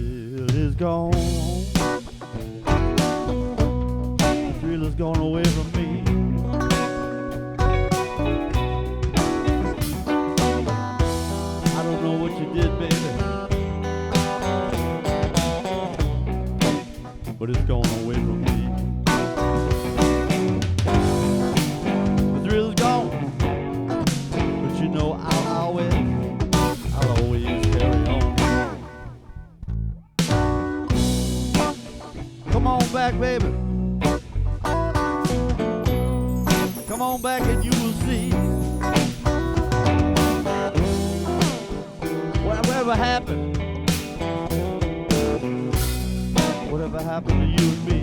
thrill is gone. The thrill is gone away from me. I don't know what you did, baby, but it's gone away from me. The thrill is gone, but you know I'll always carry on. Come on back, baby. Come on back and you will see whatever happened. Whatever happened to you and me.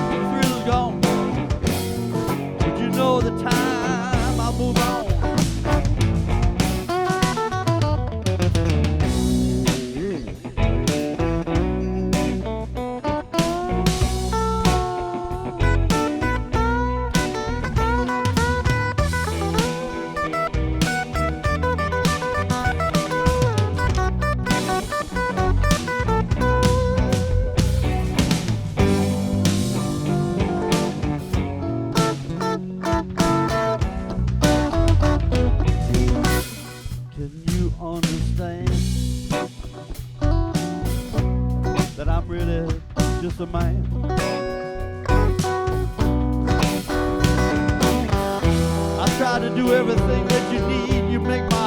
The thrill is gone, but you know the time I'll move on. Understand that I'm really just a man. I try to do everything that you need. You make my